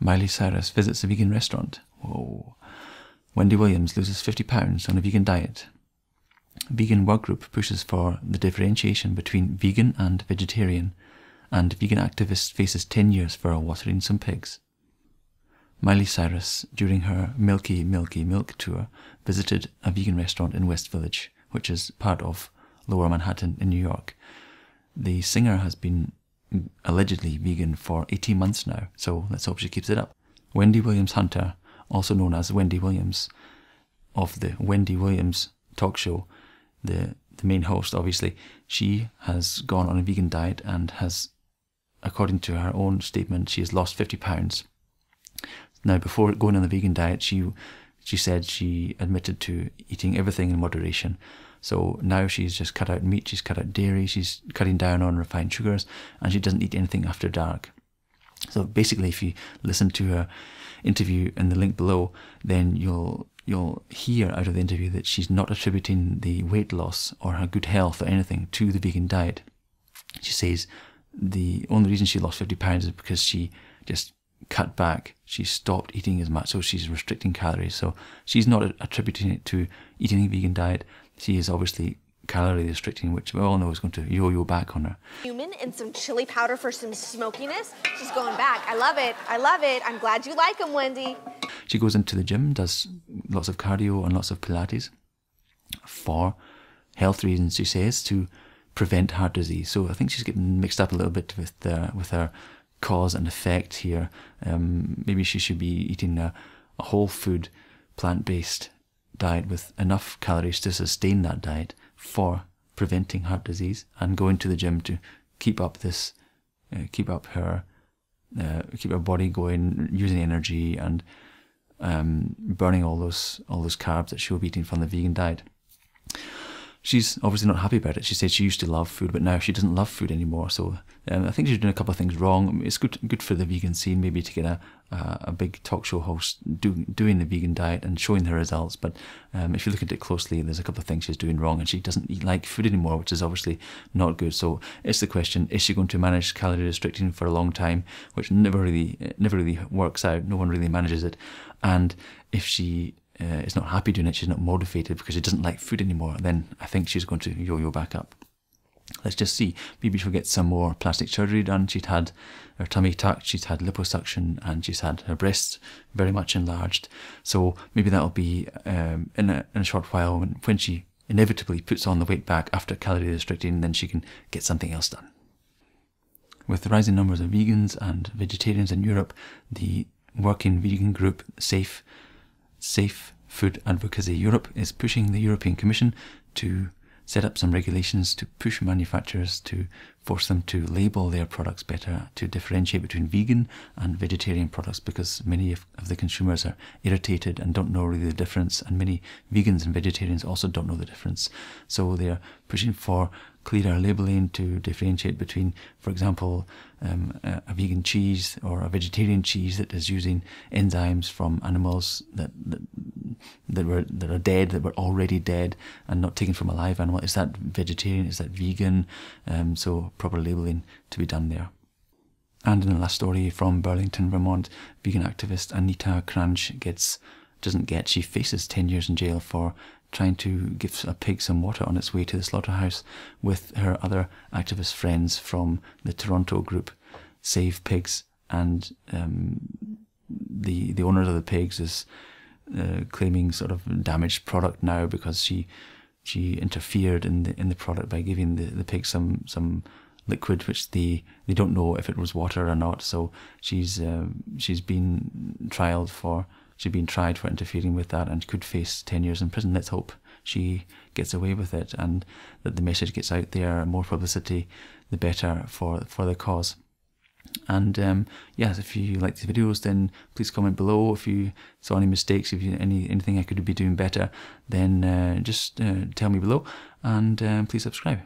Miley Cyrus visits a vegan restaurant. Whoa. Wendy Williams loses 50 pounds on a vegan diet. Vegan work group pushes for the differentiation between vegan and vegetarian, and vegan activist faces 10 years for watering some pigs. Miley Cyrus, during her Milky Milky Milk tour, visited a vegan restaurant in West Village, which is part of Lower Manhattan in New York. The singer has been allegedly vegan for 18 months now, so let's hope she keeps it up. Wendy Williams-Hunter, also known as Wendy Williams, of the Wendy Williams talk show, the main host obviously, she has gone on a vegan diet and has, according to her own statement, she has lost 50 pounds. Now, before going on the vegan diet, she said she admitted to eating everything in moderation. So now she's just cut out meat, she's cut out dairy, she's cutting down on refined sugars, and she doesn't eat anything after dark. So basically, if you listen to her interview in the link below, then you'll hear out of the interview that she's not attributing the weight loss or her good health or anything to the vegan diet. She says the only reason she lost 50 pounds is because she just cut back. She stopped eating as much, so she's restricting calories. So she's not attributing it to eating a vegan diet. She is obviously calorie restricting, which we all know is going to yo-yo back on her. Cumin and some chili powder for some smokiness. She's going back. I love it. I love it. I'm glad you like them, Wendy. She goes into the gym, does lots of cardio and lots of pilates for health reasons, she says, to prevent heart disease. So I think she's getting mixed up a little bit with her cause and effect here. Maybe she should be eating a whole food, plant-based diet with enough calories to sustain that diet for preventing heart disease, and going to the gym to keep up this, keep her body going, using energy and burning all those carbs that she will be eating from the vegan diet. She's obviously not happy about it. She said she used to love food, but now she doesn't love food anymore. So I think she's doing a couple of things wrong. It's good for the vegan scene, maybe, to get a big talk show host doing the vegan diet and showing the results. But if you look at it closely, there's a couple of things she's doing wrong, and she doesn't like food anymore, which is obviously not good. So it's the question: is she going to manage calorie restricting for a long time, which never really works out? No one really manages it. And if she is not happy doing it, she's not motivated because she doesn't like food anymore, then I think she's going to yo-yo back up. Let's just see. Maybe she'll get some more plastic surgery done. She'd had her tummy tucked, she's had liposuction, and she's had her breasts very much enlarged. So maybe that'll be in a short while, when she inevitably puts on the weight back after calorie restricting, then she can get something else done. With the rising numbers of vegans and vegetarians in Europe, the working vegan group Safe Food Advocacy Europe is pushing the European Commission to set up some regulations to push manufacturers to force them to label their products better, to differentiate between vegan and vegetarian products, because many of the consumers are irritated and don't know really the difference, and many vegans and vegetarians also don't know the difference. So they're pushing for clearer labelling to differentiate between, for example, a vegan cheese or a vegetarian cheese that is using enzymes from animals that are dead, that were already dead, and not taken from a live animal. Is that vegetarian? Is that vegan? So proper labelling to be done there. And in the last story from Burlington, Vermont, vegan activist Anita Cranch she faces 10 years in jail for trying to give a pig some water on its way to the slaughterhouse with her other activist friends from the Toronto group Save Pigs. And the owners of the pigs is claiming sort of damaged product now because she interfered in the product by giving the pig some liquid which they don't know if it was water or not. So she's been tried for interfering with that and could face 10 years in prison. Let's hope she gets away with it and that the message gets out there. More publicity, the better for the cause. And yes, if you like these videos, then please comment below. If you saw any mistakes, if you anything I could be doing better, then just tell me below, and please subscribe.